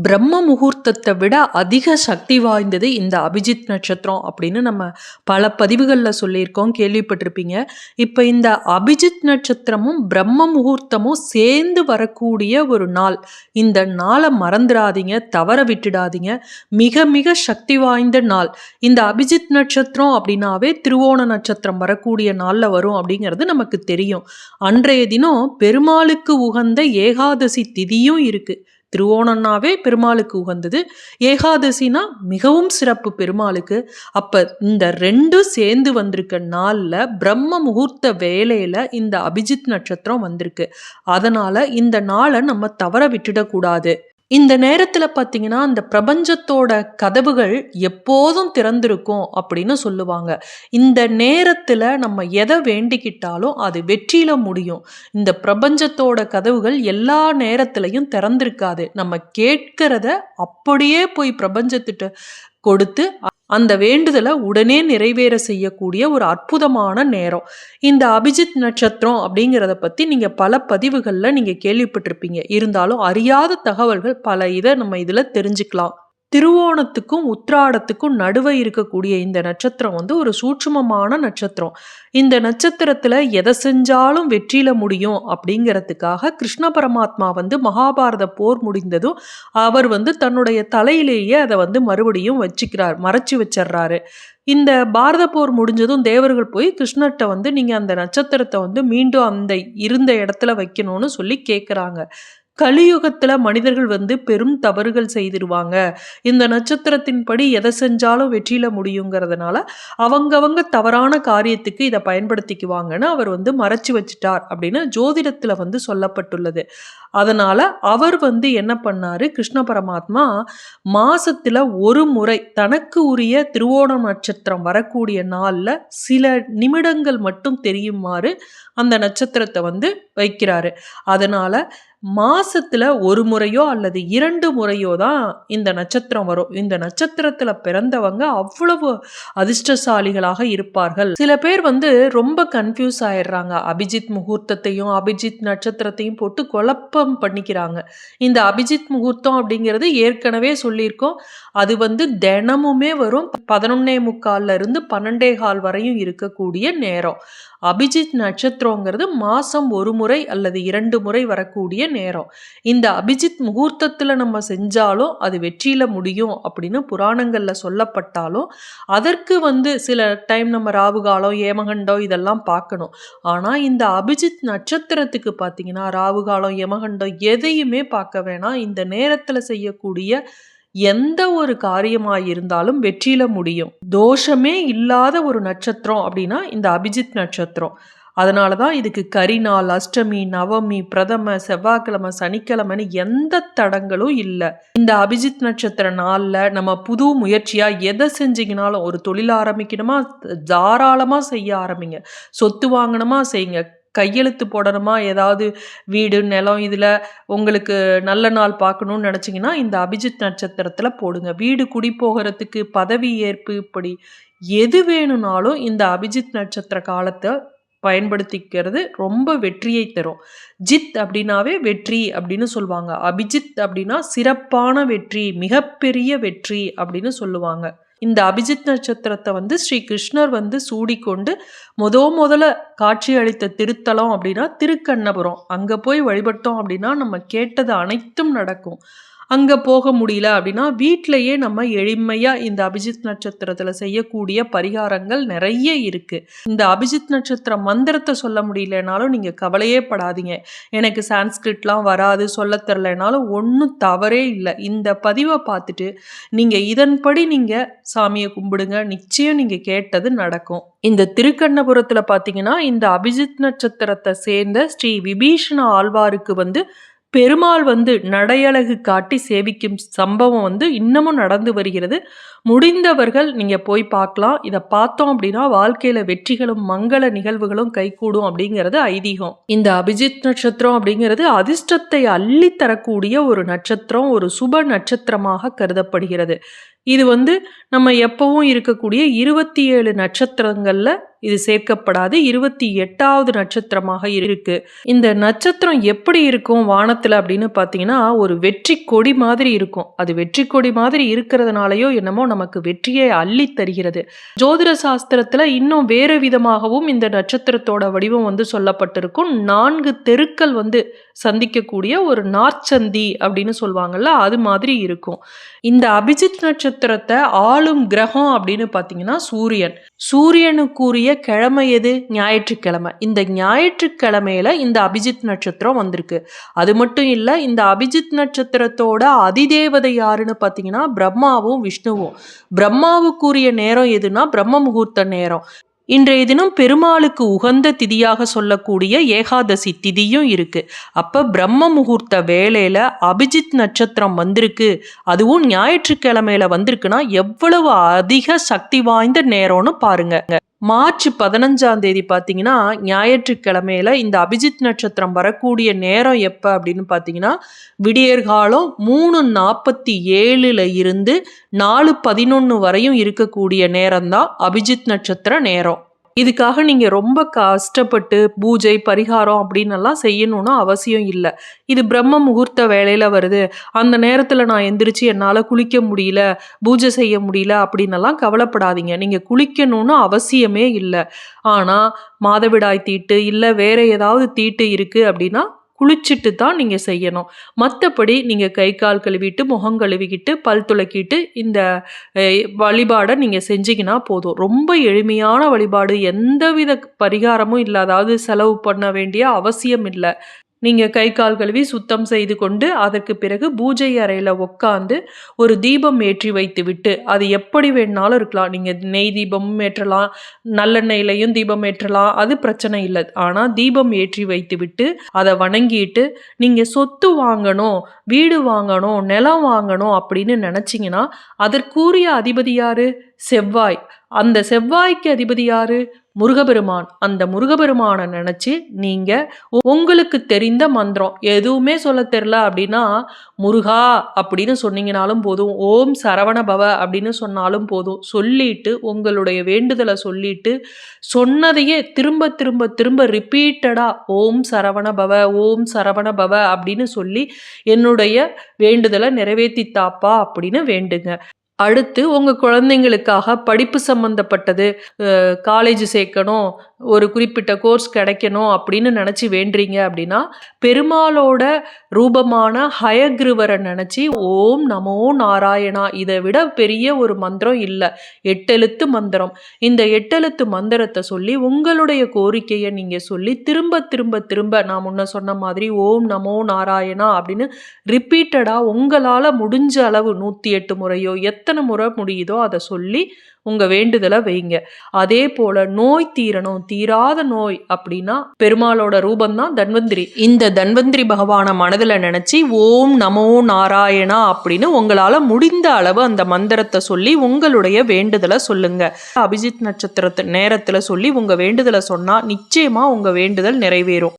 பிரம்ம முகூர்த்தத்தை விட அதிக சக்தி வாய்ந்தது இந்த அபிஜித் நட்சத்திரம் அப்படின்னு நம்ம பல பதிவுகளில் சொல்லியிருக்கோம், கேள்விப்பட்டிருப்பீங்க. இப்போ இந்த அபிஜித் நட்சத்திரமும் பிரம்ம முகூர்த்தமும் சேர்ந்து வரக்கூடிய ஒரு நாள். இந்த நாளை மறந்துடாதீங்க, தவற விட்டுடாதீங்க. மிக மிக சக்தி வாய்ந்த நாள். இந்த அபிஜித் நட்சத்திரம் அப்படின்னாவே திருவோண நட்சத்திரம் வரக்கூடிய நாளில் வரும் அப்படிங்கிறது நமக்கு தெரியும். அன்றைய தினம் பெருமாளுக்கு உகந்த ஏகாதசி திதியும் இருக்கு. திருவோணம்னாவே பெருமாளுக்கு உகந்தது, ஏகாதசினா மிகவும் சிறப்பு பெருமாளுக்கு. அப்ப இந்த ரெண்டும் சேர்ந்து வந்திருக்க நாள்ல பிரம்ம முகூர்த்த வேலையில இந்த அபிஜித் நட்சத்திரம் வந்திருக்கு. அதனால இந்த நாளை நம்ம தவற விட்டுடக்கூடாது. இந்த நேரத்துல பார்த்தீங்கன்னா, அந்த பிரபஞ்சத்தோட கதவுகள் எப்போதும் திறந்திருக்கும் அப்படின்னு சொல்லுவாங்க. இந்த நேரத்துல நம்ம எதை வேண்டிக்கிட்டாலும் அது வெற்றியில முடியும். இந்த பிரபஞ்சத்தோட கதவுகள் எல்லா நேரத்திலையும் திறந்திருக்காது. நம்ம கேட்கிறத அப்படியே போய் பிரபஞ்சத்திட்ட கொடுத்து அந்த வேண்டுதலை உடனே நிறைவேற செய்யக்கூடிய ஒரு அற்புதமான நேரம். இந்த அபிஜித் நட்சத்திரம் அப்படிங்கிறத பற்றி நீங்கள் பல பதிவுகளில் நீங்கள் கேள்விப்பட்டிருப்பீங்க. இருந்தாலும் அறியாத தகவல்கள் பல இதை நம்ம இதில் தெரிஞ்சுக்கலாம். திருவோணத்துக்கும் உத்திராடத்துக்கும் நடுவே இருக்கக்கூடிய இந்த நட்சத்திரம் ஒரு சூட்சுமமான நட்சத்திரம். இந்த நட்சத்திரத்துல எதை செஞ்சாலும் வெற்றியில முடியும் அப்படிங்கிறதுக்காக கிருஷ்ண பரமாத்மா மகாபாரத போர் முடிந்ததும் அவர் தன்னுடைய தலையிலேயே அதை மறுபடியும் வச்சுக்கிறார், மறைச்சு வச்சிடுறாரு. இந்த பாரத போர் முடிஞ்சதும் தேவர்கள் போய் கிருஷ்ணர்கிட்ட நீங்க அந்த நட்சத்திரத்தை மீண்டும் அந்த இருந்த இடத்துல வைக்கணும்னு சொல்லி கேட்குறாங்க. கலியுகத்துல மனிதர்கள் பெரும் தவறுகள் செய்திருவாங்க. இந்த நட்சத்திரத்தின்படி எதை செஞ்சாலும் வெற்றியில முடியுங்கிறதுனால அவங்க தவறான காரியத்துக்கு இதை பயன்படுத்திக்குவாங்கன்னு அவர் மறைச்சு வச்சுட்டார் அப்படின்னு ஜோதிடத்துல சொல்லப்பட்டுள்ளது. அதனால அவர் என்ன பண்ணாரு, கிருஷ்ண பரமாத்மா மாசத்துல ஒரு முறை தனக்கு உரிய திருவோணம் நட்சத்திரம் வரக்கூடிய நாள்ல சில நிமிடங்கள் மட்டும் தெரியுமாறு அந்த நட்சத்திரத்தை வைக்கிறாரு. அதனால மாசத்துல ஒரு முறையோ அல்லது 2 முறையோ தான் இந்த நட்சத்திரம் வரும். இந்த நட்சத்திரத்துல பிறந்தவங்க அவ்வளவு அதிர்ஷ்டசாலிகளாக இருப்பார்கள். சில பேர் ரொம்ப கன்ஃபியூஸ் ஆயிடுறாங்க. அபிஜித் முகூர்த்தத்தையும் அபிஜித் நட்சத்திரத்தையும் போட்டு குழப்பம் பண்ணிக்கிறாங்க. இந்த அபிஜித் முகூர்த்தம் அப்படிங்கிறது ஏற்கனவே சொல்லியிருக்கோம். அது தினமுமே வரும். 11:45 இருந்து 12:15 வரையும் இருக்கக்கூடிய நேரம். அபிஜித் நட்சத்திரங்கிறது மாசம் ஒரு முறை அல்லது 2 முறை வரக்கூடிய நேரம். இந்த அபிஜித் முகூர்த்தத்துல நம்ம செஞ்சாலும் அது வெற்றியில முடியும் அப்படின்னு புராணங்கள்ல சொல்லப்பட்டாலும் அதற்கு சில டைம் நம்ம ராவுகாலம், ஏமகண்டம் இதெல்லாம் பார்க்கணும். ஆனா இந்த அபிஜித் நட்சத்திரத்துக்கு பார்த்தீங்கன்னா ராவுகாலம், யமகண்டம் எதையுமே பார்க்க வேணாம். இந்த நேரத்துல செய்யக்கூடிய எந்த ஒரு காரியமாக இருந்தாலும் வெற்றியில முடியும். தோஷமே இல்லாத ஒரு நட்சத்திரம் அப்படின்னா இந்த அபிஜித் நட்சத்திரம். அதனால தான் இதுக்கு கரிநாள், அஷ்டமி, நவமி, பிரதம, செவ்வாய்க்கிழமை, சனிக்கிழமைன்னு எந்த தடங்களும் இல்லை. இந்த அபிஜித் நட்சத்திர நாளில் நம்ம புது முயற்சியாக எதை செஞ்சீங்கனாலும், ஒரு தொழில் ஆரம்பிக்கணுமா தாராளமாக செய்ய ஆரம்பிங்க. சொத்து வாங்கணுமா செய்யுங்க. கையெழுத்து போடணுமா, ஏதாவது வீடு நிலம் இதில் உங்களுக்கு நல்ல நாள் பார்க்கணும்னு நினச்சிங்கன்னா இந்த அபிஜித் நட்சத்திரத்தில் போடுங்க. வீடு குடி போகிறதுக்கு, பதவி ஏற்பு, இப்படி எது வேணும்னாலும் இந்த அபிஜித் நட்சத்திர காலத்தை பயன்படுத்திக்கிறது ரொம்ப வெற்றியை தரும். ஜித் அப்படின்னாவே வெற்றி அப்படின்னு சொல்லுவாங்க. அபிஜித் அப்படின்னா சிறப்பான வெற்றி, மிகப்பெரிய வெற்றி அப்படின்னு சொல்லுவாங்க. இந்த அபிஜித் நட்சத்திரத்தை ஸ்ரீ கிருஷ்ணர் சூடிக்கொண்டு முதல்ல காட்சி அளித்த திருத்தலம் அப்படின்னா திருக்கண்ணபுரம். அங்கே போய் வழிபட்டோம் அப்படின்னா நம்ம கேட்டது அனைத்தும் நடக்கும். அங்கே போக முடியல அப்படின்னா வீட்டிலையே நம்ம எளிமையாக இந்த அபிஜித் நட்சத்திரத்தில் செய்யக்கூடிய பரிகாரங்கள் நிறைய இருக்குது. இந்த அபிஜித் நட்சத்திர மந்திரத்தை சொல்ல முடியலனாலும் நீங்கள் கவலையே படாதீங்க. எனக்கு சான்ஸ்கிரிட்லாம் வராது, சொல்ல தெரிலனாலும் ஒன்றும் தவறே இல்லை. இந்த பதிவை பார்த்துட்டு நீங்கள் இதன்படி நீங்கள் சாமியை கும்பிடுங்க, நிச்சயம் நீங்கள் கேட்டது நடக்கும். இந்த திருக்கண்ணபுரத்தில் பார்த்தீங்கன்னா இந்த அபிஜித் நட்சத்திரத்தை சேர்ந்த ஸ்ரீ விபீஷண ஆழ்வாருக்கு பெருமாள் நடையழகு காட்டி சேவிக்கும் சம்பவம் இன்னமும் நடந்து வருகிறது. முடிந்தவர்கள் நீங்க போய் பார்க்கலாம். இதை பார்த்தோம் அப்படின்னா வாழ்க்கையில வெற்றிகளும் மங்கள நிகழ்வுகளும் கைகூடும் அப்படிங்கிறது ஐதீகம். இந்த அபிஜித் நட்சத்திரம் அப்படிங்கிறது அதிர்ஷ்டத்தை அள்ளி தரக்கூடிய ஒரு நட்சத்திரம், ஒரு சுப நட்சத்திரமாக கருதப்படுகிறது. இது நம்ம எப்பவும் இருக்கக்கூடிய 27 நட்சத்திரங்கள்ல இது சேர்க்கப்படாது. 28வது நட்சத்திரமாக இருக்கு. இந்த நட்சத்திரம் எப்படி இருக்கும் வானத்துல அப்படின்னு பார்த்தீங்கன்னா, ஒரு வெற்றி கொடி மாதிரி இருக்கும். அது வெற்றி கொடி மாதிரி இருக்கிறதுனாலயோ என்னமோ நமக்கு வெற்றியை அள்ளித் தருகிறது. ஜோதிட சாஸ்திரத்துல இன்னும் வேறு விதமாகவும் இந்த நட்சத்திரத்தோட வடிவம் சொல்லப்பட்டிருக்கும். 4 தெருக்கள் சந்திக்கக்கூடிய ஒரு நாற்சந்தி அப்படின்னு சொல்லுவாங்கல்ல, அது மாதிரி இருக்கும். இந்த அபிஜித் நட்சத்திரத்தை ஆளும் கிரகம் அப்படின்னு பார்த்தீங்கன்னா சூரியன். சூரியனுக்குரிய கிழமை எது? ஞாயிற்றுக்கிழமை. இந்த ஞாயிற்றுக்கிழமையில இந்த அபிஜித் நட்சத்திரம் வந்திருக்கு. அது மட்டும் இல்ல, இந்த அபிஜித் நட்சத்திரத்தோட அதிதேவதை யாருன்னு பார்த்தீங்கன்னா பிரம்மாவும் விஷ்ணுவும். பிரம்மாவுக்குரிய நேரம் எதுனா பிரம்ம முகூர்த்த நேரம். இன்றைய தினம் பெருமாளுக்கு உகந்த திதியாக சொல்லக்கூடிய ஏகாதசி திதியும் இருக்கு. அப்ப பிரம்ம முகூர்த்த வேளையில அபிஜித் நட்சத்திரம் வந்திருக்கு, அதுவும் ஞாயிற்றுக்கிழமையில வந்திருக்குன்னா எவ்வளவு அதிக சக்தி வாய்ந்த நேரம்னு பாருங்க. மார்ச் 15ஆம் தேதி பார்த்தீங்கன்னா ஞாயிற்றுக்கிழமையில இந்த அபிஜித் நட்சத்திரம் வரக்கூடிய நேரம் எப்போ அப்படின்னு பார்த்தீங்கன்னா விடியற்காலம் 3:47 இருந்து 4:11 வரையும் இருக்கக்கூடிய நேரம் தான் அபிஜித் நட்சத்திர நேரம். இதுக்காக நீங்கள் ரொம்ப கஷ்டப்பட்டு பூஜை பரிகாரம் அப்படின்னு எல்லாம் செய்யணும்னு அவசியம் இல்லை. இது பிரம்ம முகூர்த்த வேலையில் வருது, அந்த நேரத்தில் நான் எந்திரிச்சு என்னால் குளிக்க முடியல, பூஜை செய்ய முடியல அப்படின்னெல்லாம் கவலைப்படாதீங்க. நீங்கள் குளிக்கணும்னு அவசியமே இல்லை. ஆனால் மாதவிடாய் தீட்டு இல்லை வேற ஏதாவது தீட்டு இருக்குது அப்படின்னா குளிச்சுட்டு தான் நீங்கள் செய்யணும். மற்றபடி நீங்கள் கை கால் கழுவிட்டு முகம் கழுவிக்கிட்டு பல் துளக்கிட்டு இந்த வழிபாடை நீங்கள் செஞ்சீங்கன்னா போதும். ரொம்ப எளிமையான வழிபாடு, எந்தவித பரிகாரமும் இல்லை, அதாவது செலவு பண்ண வேண்டிய அவசியம் இல்லை. நீங்கள் கை கால் கழுவி சுத்தம் செய்து கொண்டு அதற்கு பிறகு பூஜை அறையில் உட்காந்து ஒரு தீபம் ஏற்றி வைத்து விட்டு, அது எப்படி வேணாலும் இருக்கலாம். நீங்கள் நெய் தீபமும் ஏற்றலாம், நல்லெண்ணெயிலையும் தீபம் ஏற்றலாம், அது பிரச்சனை இல்லை. ஆனால் தீபம் ஏற்றி வைத்து விட்டு அதை வணங்கிட்டு நீங்கள் சொத்து வாங்கணும், வீடு வாங்கணும், நிலம் வாங்கணும் அப்படின்னு நினச்சிங்கன்னா அதற்குரிய அதிபதி யாரு? செவ்வாய். அந்த செவ்வாய்க்கு அதிபதி யாரு? முருகபெருமான். அந்த முருகபெருமானை நினச்சி நீங்கள் உங்களுக்கு தெரிந்த மந்திரம் எதுவுமே சொல்ல தெரில அப்படின்னா முருகா அப்படின்னு சொன்னீங்கனாலும் போதும், ஓம் சரவண பவ அப்படின்னு சொன்னாலும் போதும். சொல்லிட்டு உங்களுடைய வேண்டுதலை சொல்லிட்டு சொன்னதையே திரும்ப திரும்ப திரும்ப ரிப்பீட்டடா ஓம் சரவண பவ ஓம் சரவண பவ அப்படின்னு சொல்லி என்னுடைய வேண்டுதலை நிறைவேற்றித்தாப்பா அப்படின்னு வேண்டுங்க. அடுத்து உங்கள் குழந்தைங்களுக்காக படிப்பு சம்மந்தப்பட்டது, காலேஜ் சேர்க்கணும், ஒரு குறிப்பிட்ட கோர்ஸ் கிடைக்கணும் அப்படின்னு நினச்சி வேண்டுறீங்க அப்படின்னா பெருமாளோட ரூபமான ஹயக்ரீவரை நினச்சி ஓம் நமோ நாராயணா, இதை விட பெரிய ஒரு மந்திரம் இல்லை. 8 எழுத்து மந்திரம். இந்த 8 எழுத்து மந்திரத்தை சொல்லி உங்களுடைய கோரிக்கையை நீங்கள் சொல்லி திரும்ப திரும்ப திரும்ப நான் முன்ன சொன்ன மாதிரி ஓம் நமோ நாராயணா அப்படின்னு ரிப்பீட்டடாக உங்களால் முடிஞ்ச அளவு 108 முறையோ எத்தனை முறை முடியுதோ அதை சொல்லி உங்கள் வேண்டுதலை வைங்க. அதே போல் நோய் தீரணும், தீராத நோய் அப்படின்னா பெருமாளோட ரூபந்தான் தன்வந்திரி. இந்த தன்வந்திரி பகவானை மனதில் நினச்சி ஓம் நமோ நாராயணா அப்படின்னு உங்களால் முடிந்த அளவு அந்த மந்திரத்தை சொல்லி உங்களுடைய வேண்டுதலை சொல்லுங்க. அபிஜித் நட்சத்திரத்து நேரத்தில் சொல்லி உங்கள் வேண்டுதலை சொன்னால் நிச்சயமாக உங்கள் வேண்டுதல் நிறைவேறும்.